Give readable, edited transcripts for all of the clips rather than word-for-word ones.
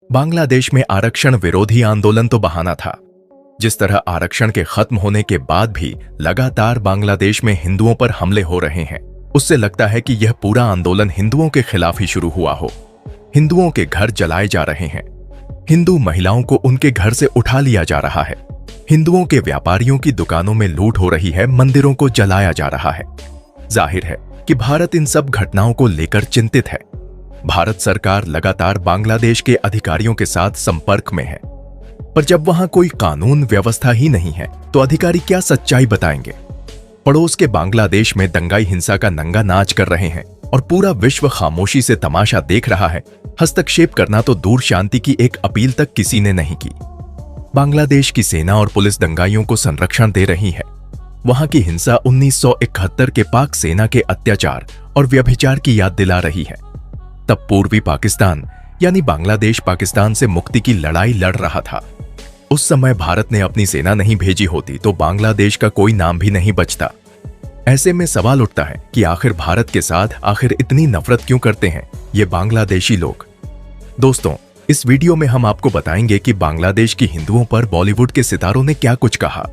बांग्लादेश में आरक्षण विरोधी आंदोलन तो बहाना था। जिस तरह आरक्षण के खत्म होने के बाद भी लगातार बांग्लादेश में हिंदुओं पर हमले हो रहे हैं, उससे लगता है कि यह पूरा आंदोलन हिंदुओं के खिलाफ ही शुरू हुआ हो। हिंदुओं के घर जलाए जा रहे हैं, हिंदू महिलाओं को उनके घर से उठा लिया जा रहा है, हिंदुओं के व्यापारियों की दुकानों में लूट हो रही है, मंदिरों को जलाया जा रहा है। जाहिर है कि भारत इन सब घटनाओं को लेकर चिंतित है। भारत सरकार लगातार बांग्लादेश के अधिकारियों के साथ संपर्क में है, पर जब वहां कोई कानून व्यवस्था ही नहीं है तो अधिकारी क्या सच्चाई बताएंगे। पड़ोस के बांग्लादेश में दंगाई हिंसा का नंगा नाच कर रहे हैं और पूरा विश्व खामोशी से तमाशा देख रहा है। हस्तक्षेप करना तो दूर, शांति की एक अपील तक किसी ने नहीं की। बांग्लादेश की सेना और पुलिस दंगाइयों को संरक्षण दे रही है। वहां की हिंसा 1971 के पाक सेना के अत्याचार और व्यभिचार की याद दिला रही है। तब पूर्वी पाकिस्तान यानी बांग्लादेश पाकिस्तान से मुक्ति की लड़ाई लड़ रहा था। उस समय भारत ने अपनी सेना नहीं भेजी होती तो बांग्लादेश का कोई नाम भी नहीं बचता। ऐसे में सवाल उठता है कि आखिर भारत के साथ आखिर इतनी नफरत क्यों करते हैं ये बांग्लादेशी लोग। दोस्तों, इस वीडियो में हम आपको बताएंगे कि बांग्लादेश की हिंदुओं पर बॉलीवुड के सितारों ने क्या कुछ कहा।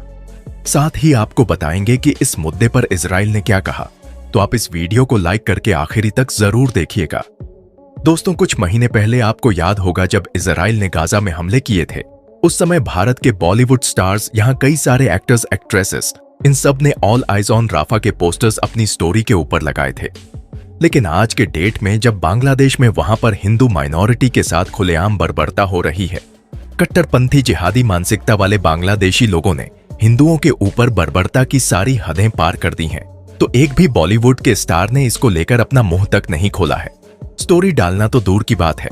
साथ ही आपको बताएंगे कि इस मुद्दे पर इजराइल ने क्या कहा। तो आप इस वीडियो को लाइक करके आखिरी तक जरूर देखिएगा। दोस्तों, कुछ महीने पहले आपको याद होगा जब इजराइल ने गाजा में हमले किए थे, उस समय भारत के बॉलीवुड स्टार्स, यहां कई सारे एक्टर्स एक्ट्रेसेस, इन सब ने ऑल आइज ऑन राफा के पोस्टर्स अपनी स्टोरी के ऊपर लगाए थे। लेकिन आज के डेट में जब बांग्लादेश में वहां पर हिंदू माइनॉरिटी के साथ खुलेआम बर्बरता हो रही है, कट्टरपंथी जिहादी मानसिकता वाले बांग्लादेशी लोगों ने हिंदुओं के ऊपर बर्बरता की सारी हदें पार कर दी हैं, तो एक भी बॉलीवुड के स्टार ने इसको लेकर अपना मुंह तक नहीं खोला है। स्टोरी डालना तो दूर की बात है,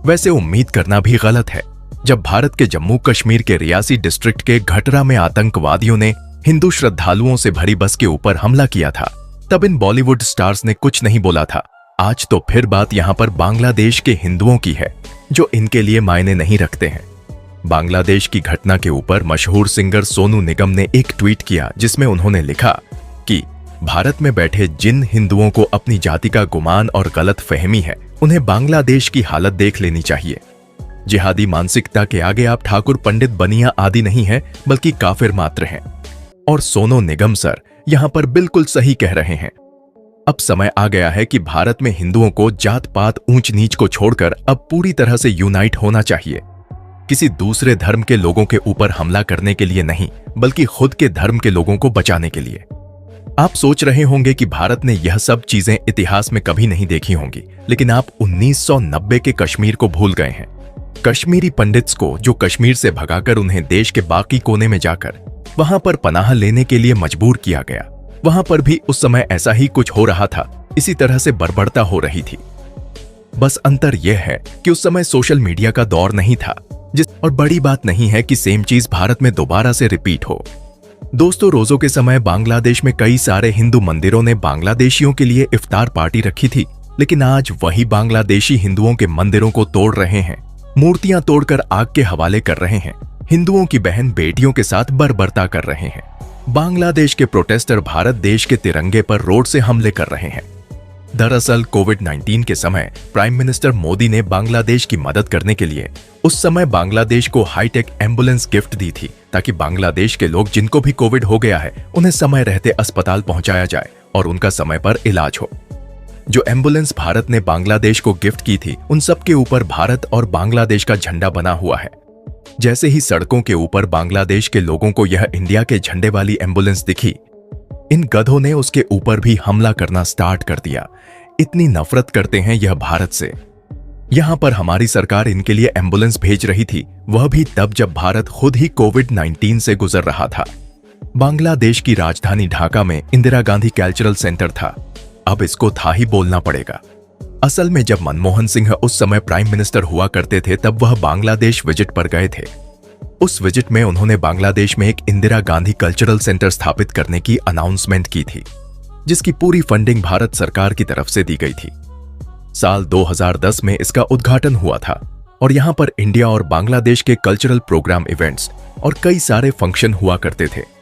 वैसे उम्मीद करना भी गलत है। जब भारत के जम्मू कश्मीर के रियासी डिस्ट्रिक्ट के घटरा में आतंकवादियों ने हिंदू श्रद्धालुओं से भरी बस के ऊपर हमला किया था, तब इन बॉलीवुड स्टार्स ने कुछ नहीं बोला था। आज तो फिर बात यहां पर बांग्लादेश के हिंदुओं की है जो इनके लिए मायने नहीं रखते हैं। बांग्लादेश की घटना के ऊपर मशहूर सिंगर सोनू निगम ने एक ट्वीट किया जिसमें उन्होंने लिखा कि भारत में बैठे जिन हिंदुओं को अपनी जाति का गुमान और गलत फहमी है, उन्हें बांग्लादेश की हालत देख लेनी चाहिए। जिहादी मानसिकता के आगे आप ठाकुर, पंडित, बनिया आदि नहीं है बल्कि काफिर मात्र हैं। और सोनू निगम सर यहां पर बिल्कुल सही कह रहे हैं। अब समय आ गया है कि भारत में हिंदुओं को जात पात, ऊंच नीच को छोड़कर अब पूरी तरह से यूनाइट होना चाहिए। किसी दूसरे धर्म के लोगों के ऊपर हमला करने के लिए नहीं, बल्कि खुद के धर्म के लोगों को बचाने के लिए। आप सोच रहे होंगे कि भारत ने यह सब चीजें इतिहास में कभी नहीं देखी होंगी, लेकिन आप 1990 के कश्मीर को भूल गए हैं। कश्मीरी पंडित्स को जो कश्मीर से भगाकर उन्हें देश के बाकी कोने में जाकर वहां पर पनाह लेने के लिए मजबूर किया गया, वहां पर भी उस समय ऐसा ही कुछ हो रहा था, इसी तरह से बर्बरता हो रही थी। बस अंतर यह है कि उस समय सोशल मीडिया का दौर नहीं था, और बड़ी बात नहीं है कि सेम चीज भारत में दोबारा से रिपीट हो। दोस्तों, रोजों के समय बांग्लादेश में कई सारे हिंदू मंदिरों ने बांग्लादेशियों के लिए इफ्तार पार्टी रखी थी, लेकिन आज वही बांग्लादेशी हिंदुओं के मंदिरों को तोड़ रहे हैं, मूर्तियां तोड़कर आग के हवाले कर रहे हैं, हिंदुओं की बहन बेटियों के साथ बर्बरता कर रहे हैं। बांग्लादेश के प्रोटेस्टर भारत देश के तिरंगे पर रोड से हमले कर रहे हैं। दरअसल कोविड-19 के समय प्राइम मिनिस्टर मोदी ने बांग्लादेश की मदद करने के लिए उस समय बांग्लादेश को हाईटेक एम्बुलेंस गिफ्ट दी थी, ताकि बांग्लादेश के लोग जिनको भी कोविड हो गया है उन्हें समय रहते अस्पताल पहुंचाया जाए और उनका समय पर इलाज हो। जो एम्बुलेंस भारत ने बांग्लादेश को गिफ्ट की थी, उन सब के ऊपर भारत और बांग्लादेश का झंडा बना हुआ है। जैसे ही सड़कों के ऊपर बांग्लादेश के लोगों को यह इंडिया के झंडे वाली एम्बुलेंस दिखी, इन गधों ने उसके ऊपर भी हमला करना स्टार्ट कर दिया। इतनी नफरत करते हैं यह भारत से। यहां पर हमारी सरकार इनके लिए एम्बुलेंस भेज रही थी, वह भी तब जब भारत खुद ही कोविड-19 से गुजर रहा था। बांग्लादेश की राजधानी ढाका में इंदिरा गांधी कल्चरल सेंटर था, अब इसको था ही बोलना पड़ेगा। असल में जब मनमोहन सिंह उस समय प्राइम मिनिस्टर हुआ करते थे, तब वह बांग्लादेश विजिट पर गए थे। उस विजिट में उन्होंने बांग्लादेश में एक इंदिरा गांधी कल्चरल सेंटर स्थापित करने की अनाउंसमेंट की थी, जिसकी पूरी फंडिंग भारत सरकार की तरफ से दी गई थी। साल 2010 में इसका उद्घाटन हुआ था और यहां पर इंडिया और बांग्लादेश के कल्चरल प्रोग्राम, इवेंट्स और कई सारे फंक्शन हुआ करते थे।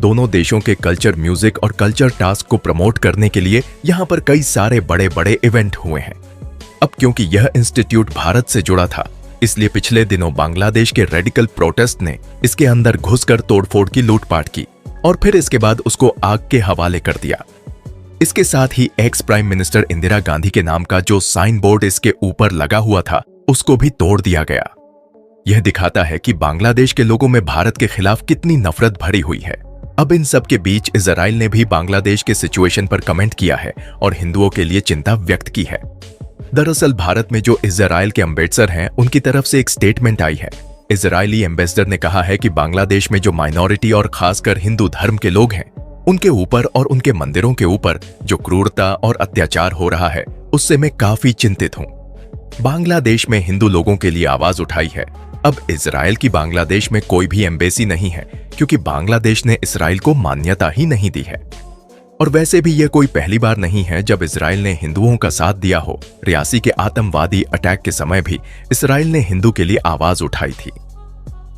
दोनों देशों के कल्चर, म्यूजिक और कल्चर टास्क को प्रमोट करने के लिए यहां पर कई सारे बड़े बड़े इवेंट हुए हैं। अब क्योंकि यह इंस्टीट्यूट भारत से जुड़ा था, इसलिए पिछले दिनों बांग्लादेश के रेडिकल प्रोटेस्ट ने इसके अंदर घुसकर तोड़फोड़ की लूटपाट की और फिर इसके बाद उसको आग के हवाले कर दिया। इसके साथ ही ex prime minister Indira Gandhi के नाम का जो साइन बोर्ड इसके ऊपर लगा हुआ था उसको भी तोड़ दिया गया। यह दिखाता है कि बांग्लादेश के लोगों में भारत के खिलाफ कितनी नफरत भरी हुई है। अब इन सब के बीच इजराइल ने भी बांग्लादेश के सिचुएशन पर कमेंट किया है और हिंदुओं के लिए चिंता व्यक्त की है। दरअसल भारत में जो इजराइल के एम्बेसडर हैं उनकी तरफ से एक स्टेटमेंट आई है। इजरायली एम्बेसडर ने कहा है कि बांग्लादेश में जो माइनॉरिटी और खासकर हिंदू धर्म के लोग हैं उनके ऊपर और उनके मंदिरों के ऊपर जो क्रूरता और अत्याचार हो रहा है उससे मैं काफी चिंतित हूं। बांग्लादेश में हिंदू लोगों के लिए आवाज उठाई है। अब इजराइल की बांग्लादेश में कोई भी एम्बेसी नहीं है क्योंकि बांग्लादेश ने इजराइल को मान्यता ही नहीं दी है। और वैसे भी यह कोई पहली बार नहीं है जब इजराइल ने हिंदुओं का साथ दिया हो। रियासी के आतंकवादी अटैक के समय भी इजराइल ने हिंदू के लिए आवाज उठाई थी।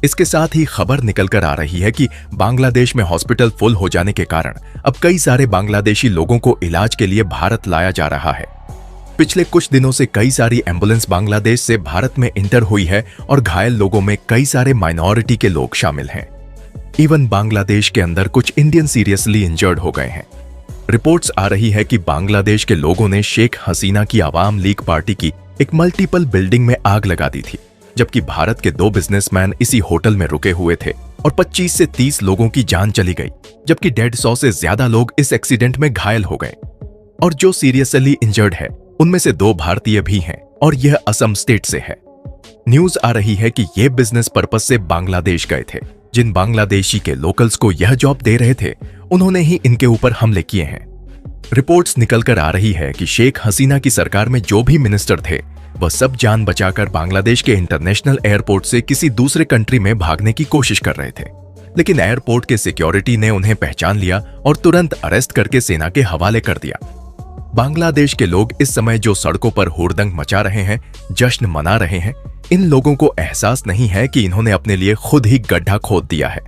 इसके साथ ही खबर निकलकर आ रही है कि बांग्लादेश में हॉस्पिटल फुल हो जाने के कारण अब कई सारे बांग्लादेशी लोगों को इलाज के लिए भारत लाया जा रहा है। पिछले कुछ दिनों से कई सारी एम्बुलेंस बांग्लादेश से भारत में इंटर हुई है और घायल लोगों में कई सारे माइनॉरिटी के लोग शामिल हैं। इवन बांग्लादेश के अंदर कुछ इंडियन सीरियसली इंजर्ड हो गए हैं। रिपोर्ट्स आ रही है कि बांग्लादेश के लोगों ने शेख हसीना की आवाम लीग पार्टी की एक मल्टीपल बिल्डिंग में आग लगा दी थी, जबकि भारत के 2 बिजनेसमैन इसी होटल में रुके हुए थे और 25 से 30 लोगों की जान चली गई, जबकि 150 से ज्यादा लोग इस एक्सीडेंट में घायल हो गए। और जो सीरियसली इंजर्ड है उनमें से 2 भारतीय भी हैं और यह असम स्टेट से है। न्यूज आ रही है कि ये बिजनेस पर्पस से बांग्लादेश गए थे। जिन बांग्लादेशी के लोकल्स को यह जॉब दे रहे थे उन्होंने ही इनके ऊपर हमले किए हैं। रिपोर्ट्स निकलकर आ रही है कि शेख हसीना की सरकार में जो भी मिनिस्टर थे वह सब जान बचाकर बांग्लादेश के इंटरनेशनल एयरपोर्ट से किसी दूसरे कंट्री में भागने की कोशिश कर रहे थे, लेकिन एयरपोर्ट के सिक्योरिटी ने उन्हें पहचान लिया और तुरंत अरेस्ट करके सेना के हवाले कर दिया। बांग्लादेश के लोग इस समय जो सड़कों पर हुड़दंग मचा रहे हैं, जश्न मना रहे हैं, इन लोगों को एहसास नहीं है कि इन्होंने अपने लिए खुद ही गड्ढा खोद दिया है।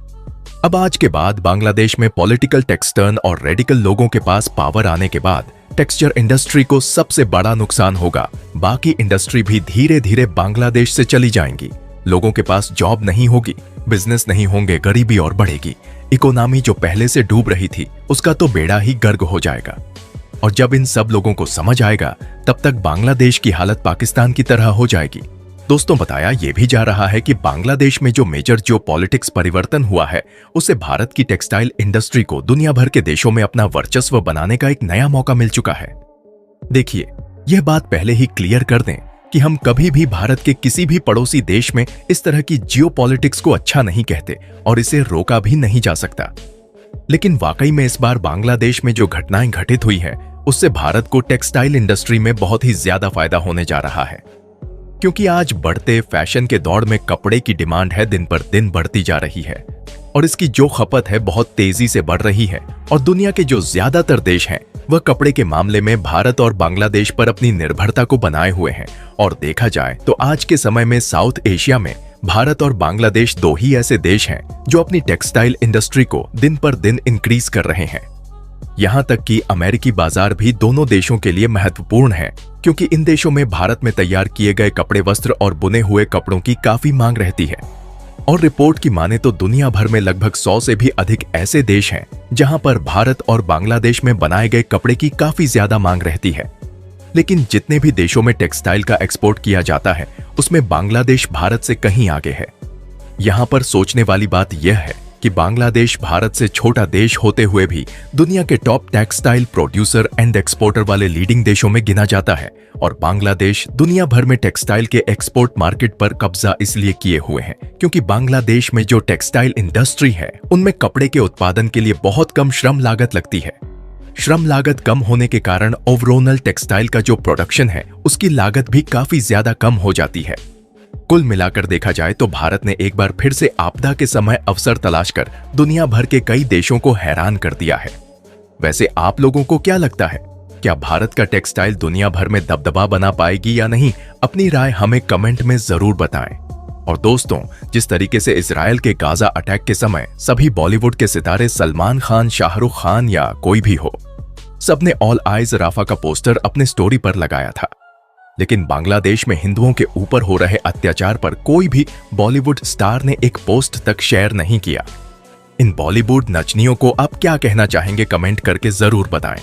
अब आज के बाद बांग्लादेश में पॉलिटिकल टेक्सटर्न और रेडिकल लोगों के पास पावर आने के बाद टेक्सचर इंडस्ट्री को सबसे बड़ा नुकसान होगा। बाकी इंडस्ट्री भी धीरे धीरे बांग्लादेश से चली जाएंगी। लोगों के पास जॉब नहीं होगी, बिजनेस नहीं होंगे, गरीबी और बढ़ेगी। इकोनॉमी जो पहले से डूब रही थी उसका तो बेड़ा ही गर्क हो जाएगा। और जब इन सब लोगों को समझ आएगा तब तक बांग्लादेश की हालत पाकिस्तान की तरह हो जाएगी। दोस्तों, बताया यह भी जा रहा है कि बांग्लादेश में जो मेजर जो पॉलिटिक्स परिवर्तन हुआ है उससे भारत की टेक्सटाइल इंडस्ट्री को दुनिया भर के देशों में अपना वर्चस्व बनाने का एक नया मौका मिल चुका है। देखिए, यह बात पहले ही क्लियर कर दें कि हम कभी भी भारत के किसी भी पड़ोसी देश में इस तरह की जियोपॉलिटिक्स को अच्छा नहीं कहते और इसे रोका भी नहीं जा सकता। लेकिन वाकई में इस बार बांग्लादेश में जो घटनाएं घटित हुई है उससे भारत को टेक्सटाइल इंडस्ट्री में बहुत ही ज्यादा फायदा होने जा रहा है, क्योंकि आज बढ़ते फैशन के दौर में कपड़े की डिमांड है दिन पर दिन बढ़ती जा रही है और इसकी जो खपत है बहुत तेजी से बढ़ रही है। और दुनिया के जो ज्यादातर देश हैं वह कपड़े के मामले में भारत और बांग्लादेश पर अपनी निर्भरता को बनाए हुए हैं। और देखा जाए तो आज के समय में साउथ एशिया में भारत और बांग्लादेश 2 ही ऐसे देश हैं जो अपनी टेक्सटाइल इंडस्ट्री को दिन पर दिन इंक्रीज कर रहे हैं। यहां तक कि अमेरिकी बाजार भी दोनों देशों के लिए महत्वपूर्ण है, क्योंकि इन देशों में भारत में तैयार किए गए कपड़े, वस्त्र और बुने हुए कपड़ों की काफी मांग रहती है। और रिपोर्ट की माने तो दुनिया भर में लगभग 100 से भी अधिक ऐसे देश हैं जहां पर भारत और बांग्लादेश में बनाए गए कपड़े की काफी ज्यादा मांग रहती है। लेकिन जितने भी देशों में टेक्सटाइल का एक्सपोर्ट किया जाता है उसमें बांग्लादेश भारत से कहीं आगे है। यहां पर सोचने वाली बात यह है कि बांग्लादेश भारत से छोटा देश होते हुए भी दुनिया के top textile producer and exporter वाले लीडिंग देशों में गिना जाता है। और बांग्लादेश दुनिया भर में टेक्सटाइल के एक्सपोर्ट मार्केट पर कब्जा इसलिए किए हुए हैं क्योंकि बांग्लादेश में जो टेक्सटाइल इंडस्ट्री है उनमें कपड़े के उत्पादन के लिए बहुत कम श्रम लागत लगती है। श्रम लागत कम होने के कारण ओवरऑल टेक्सटाइल का जो प्रोडक्शन है उसकी लागत भी काफी ज्यादा कम हो जाती है। कुल मिलाकर देखा जाए तो भारत ने एक बार फिर से आपदा के समय अवसर तलाश कर दुनिया भर के कई देशों को हैरान कर दिया है। वैसे आप लोगों को क्या लगता है, क्या भारत का टेक्सटाइल दुनिया भर में दबदबा बना पाएगी या नहीं? अपनी राय हमें कमेंट में जरूर बताएं। और दोस्तों, जिस तरीके से इजराइल के गाजा अटैक के समय सभी बॉलीवुड के सितारे सलमान खान, शाहरुख खान या कोई भी हो, सबने ऑल आइज राफा का पोस्टर अपने स्टोरी पर लगाया था। लेकिन बांग्लादेश में हिंदुओं के ऊपर हो रहे अत्याचार पर कोई भी बॉलीवुड स्टार ने एक पोस्ट तक शेयर नहीं किया। इन बॉलीवुड नचनियों को आप क्या कहना चाहेंगे, कमेंट करके जरूर बताएं।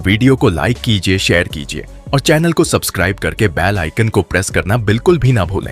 वीडियो को लाइक कीजिए, शेयर कीजिए और चैनल को सब्सक्राइब करके बेल आइकन को प्रेस करना बिल्कुल भी ना भूलें।